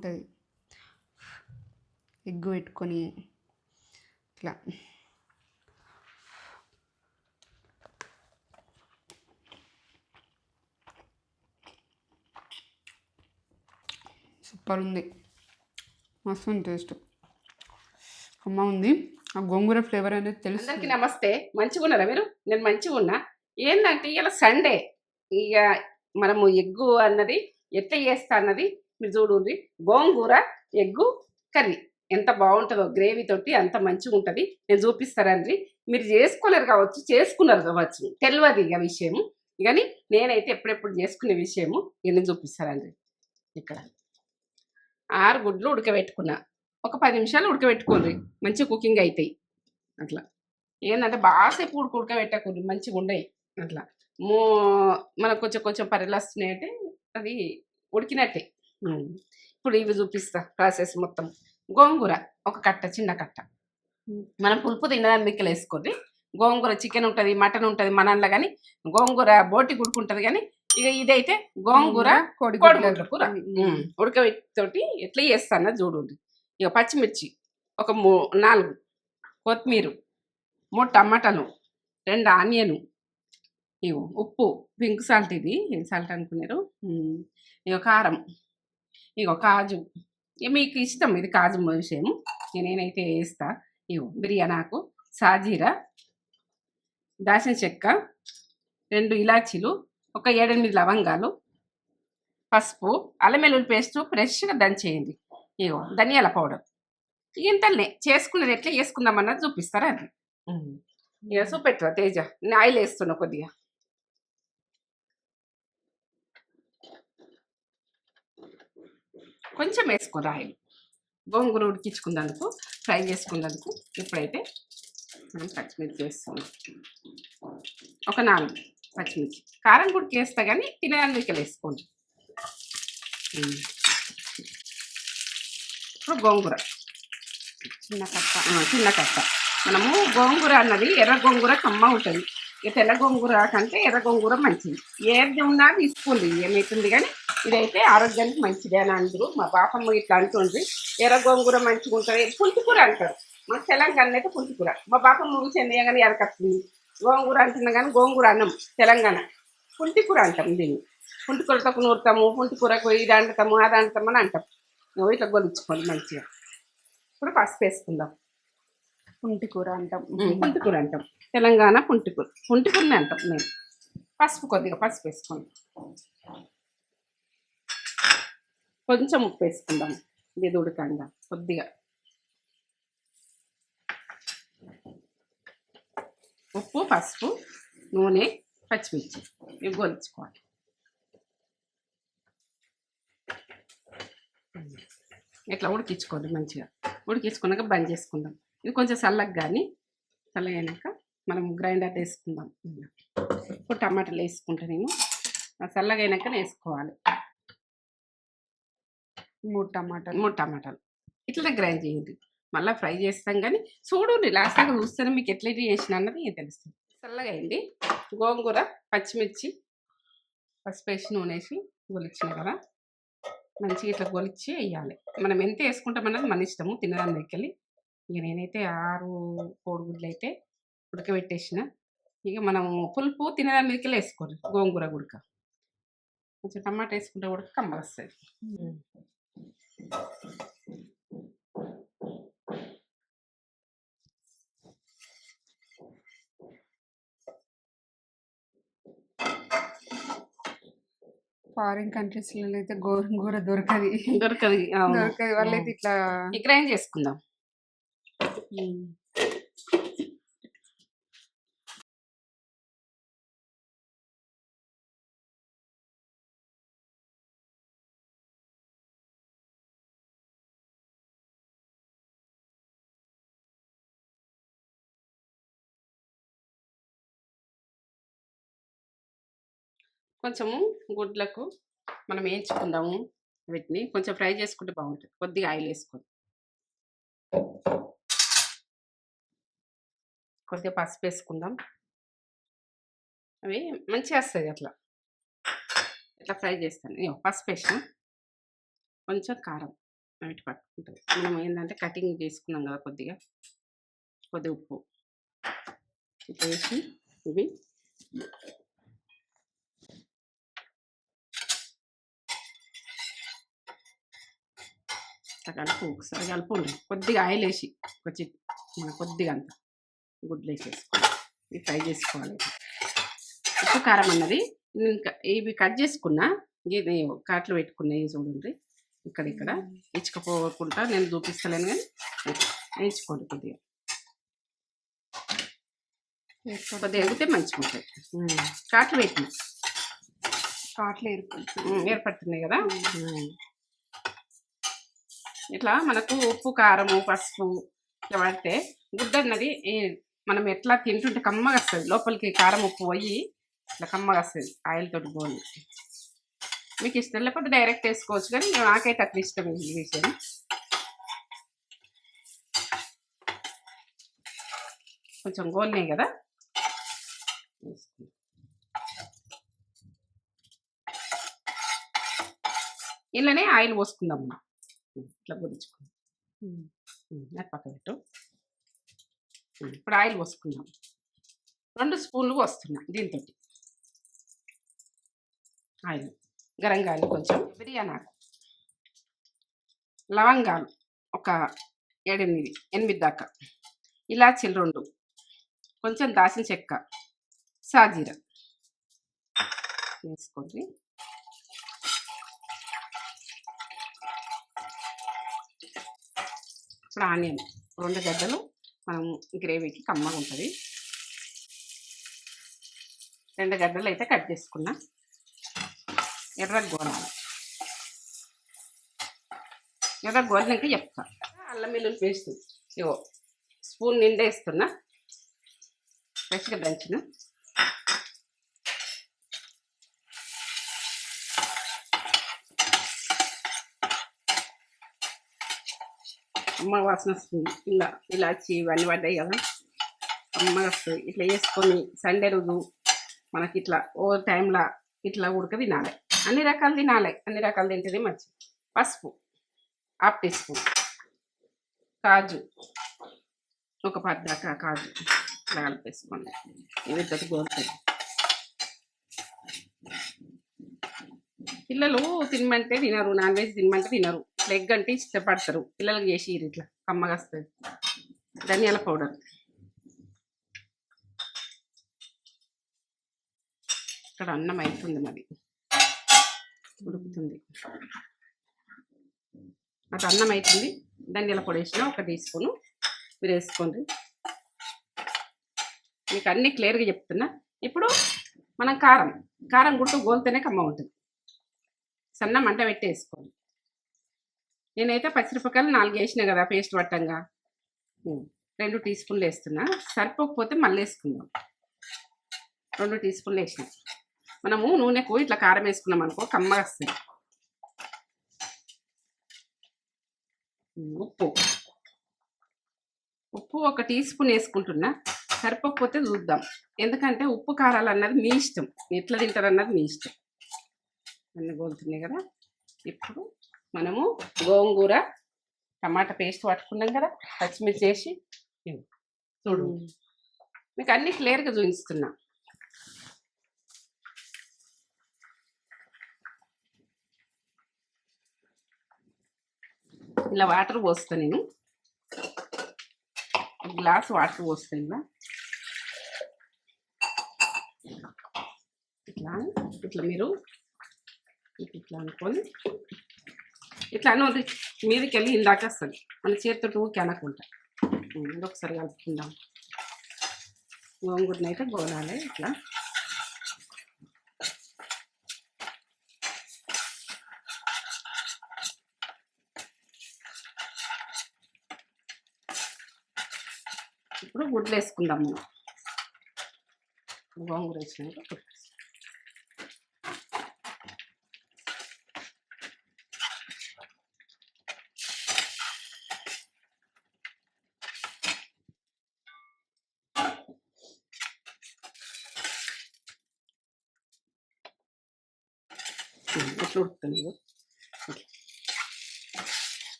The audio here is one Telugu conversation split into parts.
బాగుంటుంది. ఎగ్ పెట్టుకొని ఇట్లా సూపర్ ఉంది, మస్తు ఉంది టేస్ట్, అమ్మ ఉంది. ఆ గోంగూర ఫ్లేవర్ అనేది తెలుసు. అందరికీ నమస్తే. మంచిగా ఉన్నారా మీరు? నేను మంచిగా ఉన్నా. ఏంటంటే ఇలా సండే ఇక మనము ఎగ్గు అన్నది ఎట్లా చేస్తా అన్నది మీరు చూడండి. గోంగూర ఎగ్గు కర్రీ ఎంత బాగుంటుందో, గ్రేవీ తోటి అంత మంచిగా ఉంటుంది. నేను చూపిస్తారండి. మీరు చేసుకోలేరు కావచ్చు, చేసుకున్నారు కావచ్చు, తెలియదు ఇక విషయం. కానీ నేనైతే ఎప్పుడెప్పుడు చేసుకునే విషయము నేను చూపిస్తారండి. ఇక్కడ 6 గుడ్లు ఉడకబెట్టుకున్నా. ఒక 10 నిమిషాలు ఉడకబెట్టుకోండి, మంచి కుకింగ్ అవుతాయి. అట్లా ఏంటంటే బాగాసేపు ఉడకబెట్టకూడదు, మంచిగా ఉండయి. అట్లా మనకు కొంచెం కొంచెం పర్రెలు వస్తున్నాయి అంటే అది ఉడికినట్టే. ఇప్పుడు ఇవి చూపిస్తా ప్రాసెస్ మొత్తం. గోంగూర ఒక కట్ట, చిన్న కట్ట. మనం పులుపు తినడానికి మిక్కలు వేసుకోండి. గోంగూర చికెన్ ఉంటుంది, మటన్ ఉంటుంది మనలో, కానీ గోంగూర బోటి గుడుకుంటుంది. కానీ ఇక ఇదైతే గోంగూర కోడిగుడ్ల కూర ఉడకబెట్టి ఎట్లా చేస్తానో చూడండి. ఇక పచ్చిమిర్చి ఒక 4, కొత్తిమీర, 3 టమాటాలు, 2 ఆనియన్, ఇగో ఉప్పు, పింక్ సాల్ట్, ఇది ఏం సాల్ట్ అనుకున్నారు, ఇక కారం, ఇగో కాజు, మీకు ఇష్టం ఇది కాజు విషయము, నేనైతే వేస్తా. ఇగో బిర్యానీ ఆకు, సాజీరా, దాచిన చెక్క, 2 ఇలాచీలు, ఒక 7-8 లవంగాలు, పసుపు, అల్లం వెల్లుల్లి పేస్ట్ ఫ్రెష్గా దంచేయండి. ఇగో ధనియాల పౌడర్. ఇంతలే చేసుకున్నది ఎట్లా చేసుకుందామన్నది చూపిస్తారా అది. ఇక చూపెట్టరా తేజ, ఆయిల్ వేస్తున్నా కొద్దిగా. కొంచెం వేసుకుని ఆయిల్ గోంగూర ఉడికించుకున్నందుకు, ఫ్రై చేసుకున్నందుకు. ఇప్పుడైతే మనం పచ్చిమిర్చి వేస్తున్నాం. ఒక 4 పచ్చిమిర్చి. కారం కూడా వేస్తా కానీ తినడానికి వేసుకోండి. ఇప్పుడు గోంగూర చిన్న కట్ట. మనము గోంగూర అన్నది ఎర్ర గోంగూర కమ్మ ఉంటుంది. ఇక తెల్ల గోంగూర కంటే ఎర్ర గోంగూర మంచిది. ఏది ఉన్నా తీసుకోండి, ఏమవుతుంది. కానీ ఇదైతే ఆరోగ్యానికి మంచిది అని అందరూ, మా పాపమ్మ ఇట్లా అంటుంది. ఎర్ర గోంగూర మంచిగా ఉంటుంది. పుంటికూర అంటారు మన తెలంగాణ అయితే, పుంటికూర. మా పాపమ్మ చెందిగా కానీ ఎరకత్తుంది. గోంగూర అంటున్నా కానీ గోంగూర అన్నం తెలంగాణ, పుంటికూర అంటాం దీన్ని. పుంటికూరతో నూరుతాము, పుంటికూరకు ఇది అంటుతాము, అది అంటుతాము అని అంటాం. ఇట్లా గొలుచుకోండి మంచిగా. ఇప్పుడు పసుపు వేసుకుందాం. పుంటికూర అంటాం తెలంగాణ, పుంటికూరని అంటాం మేము. పసుపు కొద్దిగా పసుపు వేసుకోండి. కొంచెం ఉప్పు వేసుకుందాం, ఇది ఉడకంగా కొద్దిగా. ఉప్పు, పసుపు, నూనె, పచ్చిమిర్చి ఇవి గొలుచుకోవాలి. ఇట్లా ఉడికించుకోండి మంచిగా. ఉడికించుకున్నాక బంద్ చేసుకుందాం. ఇది కొంచెం చల్లగైనాక మనం గ్రైండర్ వేసుకుందాం. ఇప్పుడు టమాటాలు వేసుకుంటా నేను. చల్లగైనాక వేసుకోవాలి. 3 టమాటాలు ఇట్లా గ్రైండ్ చేయండి. మళ్ళీ ఫ్రై చేస్తాం కానీ చూడండి, లాస్ట్గా చూస్తేనే మీకు ఎట్లా చేసిన అన్నది తెలుస్తుంది. చల్లగా అయింది. గోంగూర, పచ్చిమిర్చి, పసుపు వేసి నూనె వేసి గొలిచిన కదా, మంచిగా ఇట్లా గొలిచి వేయాలి. మనం ఎంత వేసుకుంటామన్నది మన ఇష్టము, తినడానికి వెళ్ళి. ఇక నేనైతే 6 కోడిగుడ్లు అయితే ఉడకబెట్టేసిన. ఇక మనము పులుపు తినడానికి వెళ్ళి వేసుకోండి. గోంగూర ఉడక కొంచెం టమాటా వేసుకుంటే ఉడక కమ్మ వస్తుంది. ఫారిన్ కంట్రీస్లో అయితే గోంగూర దొరకది. వాళ్ళైతే ఇట్లా గ్రైండ్ చేసుకుందాం. కొంచెము గుడ్లకు మనం వేయించుకుందాము. వీటిని కొంచెం ఫ్రై చేసుకుంటే బాగుంటుంది. కొద్దిగా ఆయిల్ వేసుకొని, కొద్దిగా పసుపు వేసుకుందాం. అవి మంచిగా వస్తాయి. అట్లా ఇట్లా ఫ్రై చేస్తాను. పసుపు వేసిన, కొంచెం కారం, నైట్ పట్టుకుంటుంది. మనం ఏంటంటే కటింగ్ చేసుకున్నాం కదా కొద్దిగా ఉప్పు ఇట్లా వేసి ఇవి ఒకసారి కలుపుండి. కొద్దిగా ఆయిల్ వేసి కొద్దిగా అంత గుడ్లు వేసేసుకోవాలి. ఇవి ఫ్రై చేసుకోవాలి. ఉప్పు కారం అన్నది ఇంకా ఇవి కట్ చేసుకున్నా ఇది కాట్లు పెట్టుకున్నాయి చూడండి. ఇక్కడ ఇచ్చుకపోకుండా నేను చూపిస్తలేను కానీ వేయించుకోండి. కొద్దిగా ఎగితే మంచిగా ఉంటాయి. కాట్లు పెట్టిన కాట్లు ఏర్పడుతున్నాయి కదా. ఇట్లా మనకు ఉప్పు కారము పసుపు ఇట్లా పడితే గుడ్డ అన్నది మనం ఎట్లా తింటుంటే కమ్మగా వస్తుంది. లోపలికి కారం ఉప్పు పోయి ఇట్లా కమ్మగా వస్తుంది ఆయిల్ తోటి గోలి. మీకు ఇష్టం లేకపోతే డైరెక్ట్ వేసుకోవచ్చు, కానీ నాకైతే అట్లా ఇష్టం ఈ విషయం. కొంచెం గోలినాయి కదా, ఇలానే ఆయిల్ పోసుకుందాం. ఇట్లా పొడించుకుందాం. నాకు పక్క పెట్టు. ఇప్పుడు ఆయిల్ పోసుకుందాం. 2 స్పూన్లు పోస్తున్నా దీంతో. ఆయిల్ గరంగాయలు కొంచెం, బిర్యానీ ఆకు, లవంగాలు ఒక 7-8 దాకా, ఇలాచీలు 2, కొంచెం దాల్చిన చెక్క, సాజీర వేసుకోండి. ఇప్పుడు ఆనియన్ 2 గడ్డలు, మనం గ్రేవీకి కమ్మగా ఉంటుంది. 2 గడ్డలు అయితే కట్ చేసుకున్నా. ఎర్ర గోలినాక చెప్తా. అల్లం వెల్లుల్లి పేస్ట్ ఇవో స్పూన్ నిండా వేస్తున్నా, ఫ్రెష్గా దంచిన. అమ్మ వాసన వస్తుంది. ఇలాచి ఇవన్నీ పడ్డాయి కదా, అమ్మగా వస్తుంది. ఇట్లా వేసుకొని సండే రోజు మనకి ఇట్లా ఓ టైంలో ఇట్లా ఉడక తినాలి. అన్ని రకాలు తినాలి, అన్ని రకాలు తింటేనే మంచిది. పసుపు 1/2 టీ స్పూన్, కాజు ఒక 10 దాకా కాజు ఇట్లా కలిపేసుకోండి. వీటితో గోరుతుంది. పిల్లలు తినమంటే తినరు, నాన్ వెజ్ తినమంటే తినరు. ఇట్లా ఎగ్ అంటే ఇష్టపడతారు. పిల్లలకి చేసి ఇట్లా కమ్మగా వస్తుంది. ధనియాల పౌడర్, ఇక్కడ అన్నం అవుతుంది, మరి ఉడుకుతుంది. అటు అన్నం అవుతుంది. ధనియాల పొడి వేసిన 1 టీ స్పూను మీరు వేసుకోండి. మీకు అన్నీ క్లియర్గా చెప్తున్నా. ఇప్పుడు మనం కారం గుట్టు గోలితేనే కమ్మ ఉంటుంది. సన్న మంట పెట్టి వేసుకోండి. నేనైతే పచ్చిమిరపకాయలు 4 వేసిన కదా పేస్ట్ పట్టంగా, 2 టీ స్పూన్లు వేస్తున్నా. సరిపోకపోతే మళ్ళీ వేసుకుందాం. 2 టీ స్పూన్లు వేసిన. మనము నూనెకు ఇట్లా కారం వేసుకున్నాం అనుకో కమ్మగా వస్తుంది. ఉప్పు 1 టీ స్పూన్ వేసుకుంటున్నా. సరిపోకపోతే చూద్దాం. ఎందుకంటే ఉప్పు కారాలు అన్నది మీ ఇష్టం, ఎట్లా తింటారు అన్నది మీ ఇష్టం. అన్నీ గోలుతున్నాయి కదా. ఇప్పుడు మనము గోంగూర టమాటా పేస్ట్ పట్టుకున్నాం కదా, పచ్చిమిర్చి వేసి చూడు. మీకు అన్నీ క్లియర్గా చూపిస్తున్నా. ఇలా వాటర్ పోస్తా. నేను 1 గ్లాస్ వాటర్ పోస్తాను. ఇలా ఇట్లా ఇట్లా మీరు ఇట్లా అనుకొని ఇట్లా అని మీదకి వెళ్ళి ఇందాక వస్తుంది. మన చేతితో ఊరికి అనకుండా ఒకసారి కలుపుకుందాం. గోంగూరని అయితే గోలాలి ఇట్లా. ఇప్పుడు గుడ్లు వేసుకుందాం. మనం గోంగూర వేసినాక ఎట్లా ఉడుకుతుంది.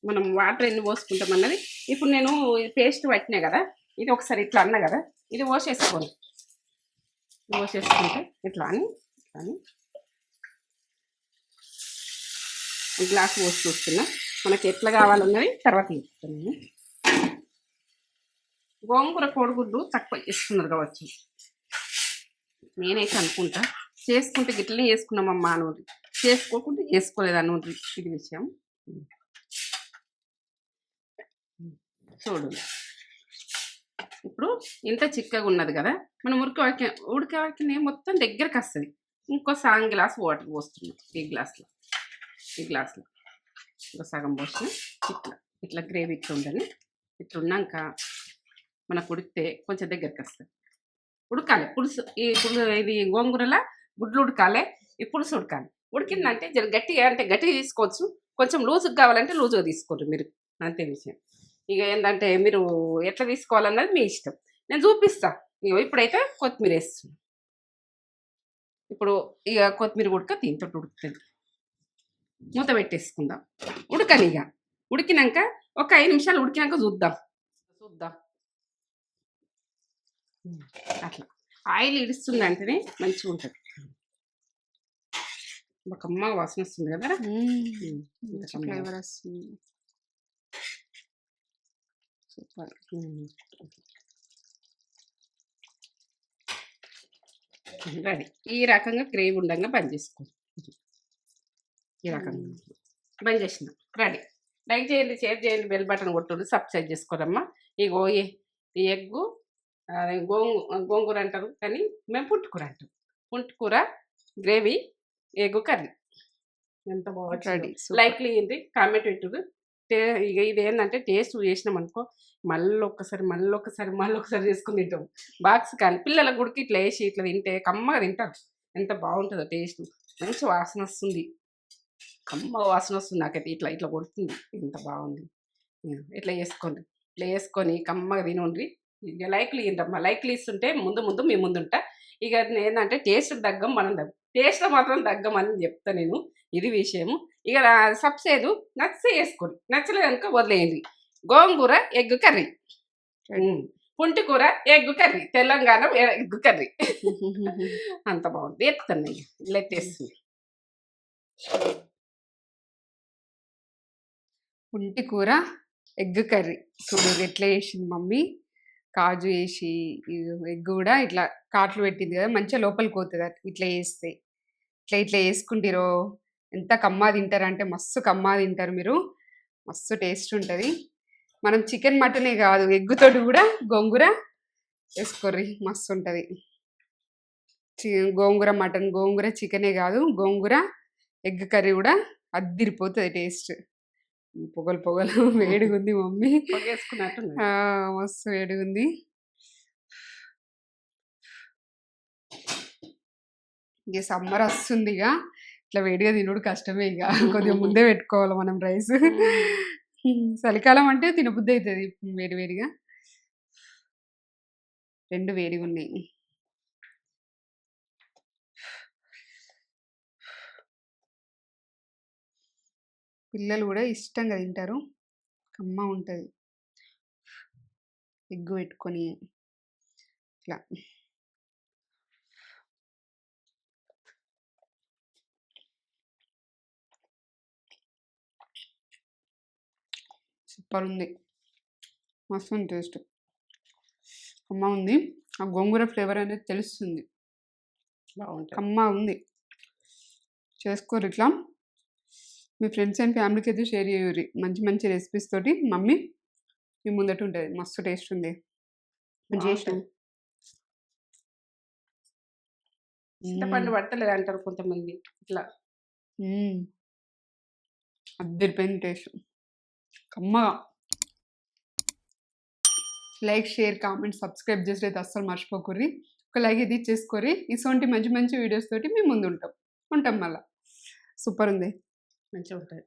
మనం వాటర్ ఎన్ని పోసుకుంటాం అన్నది. ఇప్పుడు నేను పేస్ట్ పట్టినా కదా, ఇది ఒకసారి ఇట్లా అన్నా కదా, ఇది పోసేసుకోండి. పోసేసుకుంటే ఇట్లా అని గ్లాస్ పోసి చూస్తున్నా. మనకి ఎట్లా కావాలన్నది తర్వాత చెప్తాను నేను. గోంగూర కోడిగుడ్డు తక్కువ వేసుకున్నారు కావచ్చు, నేనైతే అనుకుంటా. చేసుకుంటే గిట్లనే వేసుకున్నామమ్మా అనుకుంది, చేసుకోకుండా వేసుకోలేదు అనుకుంది. ఇది విషయం చూడు. ఇప్పుడు ఇంత చిక్కగా ఉన్నది కదా, మనం ఉడికే మొత్తం దగ్గరకు వస్తుంది. ఇంకో సగం గ్లాస్ వాటర్ పోస్తున్నాం. ఈ గ్లాస్లో ఇంకో సగం పోసిన ఇట్లా గ్రేవీ ఇట్లా ఉండని. ఇట్లున్నాక మనకు ఉడికితే కొంచెం దగ్గరికి వస్తుంది. ఉడకాలి పులుసు. ఇది గోంగూరలా గుడ్లు ఉడకాలి, ఈ పులుసు ఉడకాలి. ఉడికిందంటే జర గట్టిగా అంటే గట్టిగా తీసుకోవచ్చు, కొంచెం లూజుగా కావాలంటే లూజుగా తీసుకోండి మీరు, అంతే విషయం. ఇక ఏంటంటే మీరు ఎట్లా తీసుకోవాలన్నది మీ ఇష్టం, నేను చూపిస్తా. ఇక ఇప్పుడైతే కొత్తిమీర వేస్తున్నాను. ఇప్పుడు ఇక కొత్తిమీర ఉడక దీంతో ఉడుకుతుంది. మూత పెట్టేసుకుందాం, ఉడకని. ఇక ఉడికినాక ఒక 5 నిమిషాలు ఉడికినాక చూద్దాం. అట్లా ఆయిల్ ఇడుస్తుంది అంటేనే మంచిగా ఉంటుంది. ఒక అమ్మ వాసన వస్తుంది కదా, ఫ్లేవర్ వస్తుంది. సూపర్. రెడీ. ఈ రకంగా గ్రేవీ ఉండగా బంద్ చేసుకోండి. ఈ రకంగా బంద్ చేసిన రెడీ. లైక్ చేయండి, షేర్ చేయండి, బెల్ బటన్ కొట్టు, సబ్స్క్రైబ్ చేసుకోరమ్మా. ఇగో ఈ ఎగ్గు గోంగూర అంటారు కానీ మేము పుంటికూర అంటాం. పుంటికూర గ్రేవీ ఎగ్గు కర్రీ ఎంత బాగుంటుంది. లైక్లీ ఏంటి కామెంట్ పెట్టు. ఇక ఇది ఏంటంటే టేస్ట్ చేసినాం అనుకో, మళ్ళీ ఒక్కసారి చేసుకుని తింటాం. బాక్స్ కానీ పిల్లలకు కూడా ఇట్లా వేసి ఇట్లా తింటే కమ్మగా తింటారు. ఎంత బాగుంటుందో టేస్ట్. మంచి వాసన వస్తుంది, కమ్మగా వాసన వస్తుంది. నాకైతే ఇట్లా కొడుతుంది. ఎంత బాగుంది. ఇట్లా వేసుకొని కమ్మగా తినండి. ఇక లైక్లు ఇద్దాం. లైక్లు ఇస్తుంటే ముందు మీ ముందుంటా. ఇక ఏంటంటే టేస్ట్ తగ్గం, మనం టేస్ట్లో మాత్రం తగ్గమని చెప్తా నేను. ఇది విషయము. ఇక సబ్సేదు నచ్చితే వేసుకోండి, నచ్చలేదు కనుక వదిలేయండి. గోంగూర ఎగ్ కర్రీ, పుంటికూర egg curry, Telangana egg curry అంత బాగుంది. ఎత్తుతాను ఇలా ఎత్తేస్తుంది. పుంటికూర ఎగ్ కర్రీ చూడు ఎట్లా వేసింది మమ్మీ. కాజు వేసి ఎగ్ కూడా ఇట్లా కాట్లు పెట్టింది కదా, మంచిగా లోపలికి పోతుంది ఇట్లా వేస్తే. ఇట్లా వేసుకుంటారో ఎంత కమ్మా తింటారంటే మస్తు కమ్మా తింటారు మీరు. మస్తు టేస్ట్ ఉంటుంది. మనం చికెన్ మటనే కాదు, ఎగ్గుతోటి కూడా గోంగూర వేసుకోర్రి, మస్తు ఉంటుంది. గోంగూర మటన్, గోంగూర చికెనే కాదు, గోంగూర ఎగ్ కర్రీ కూడా అద్దిరిపోతుంది టేస్ట్. పొగలు వేడిగుంది మమ్మీ, మస్తు వేడిగుంది. ఇక సమ్మర్ వస్తుంది, ఇక ఇట్లా వేడిగా తినడు కష్టమే. ఇక కొద్దిగా ముందే పెట్టుకోవాలి మనం రైస్. చలికాలం అంటే తినబుద్ధి అవుతుంది వేడివేడిగా. 2 వేడిగా ఉన్నాయి. పిల్లలు కూడా ఇష్టంగా తింటారు, కమ్మ ఉంటుంది. ఎగ్గు పెట్టుకొని ఇట్లా సూపర్ ఉంది, మస్తు ఉంది టేస్ట్. అమ్మ ఉంది, ఆ గోంగూర ఫ్లేవర్ అనేది తెలుస్తుంది, బాగుంటుంది, అమ్మ ఉంది. చేసుకోరు ఇట్లా. మీ ఫ్రెండ్స్ అండ్ ఫ్యామిలీకి అయితే షేర్ చేయరు. మంచి రెసిపీస్ తోటి మమ్మీ మీ ముందట ఉంటుంది. మస్తు టేస్ట్ ఉంది. చింతపండు పట్టలేదు అంటారు కొంతమంది. ఇట్లా అద్దరిపోయింది టేస్ట్, కమ్మగా. లైక్, షేర్, కామెంట్, సబ్స్క్రైబ్ చేసి అయితే అస్సలు మర్చిపోకూర్రి. ఒక లైక్ ఇది చేసుకోరి. ఇటువంటి మంచి వీడియోస్ తోటి మీ ముందు ఉంటాం మళ్ళీ. సూపర్ ఉంది, మంచిగా ఉంటుంది.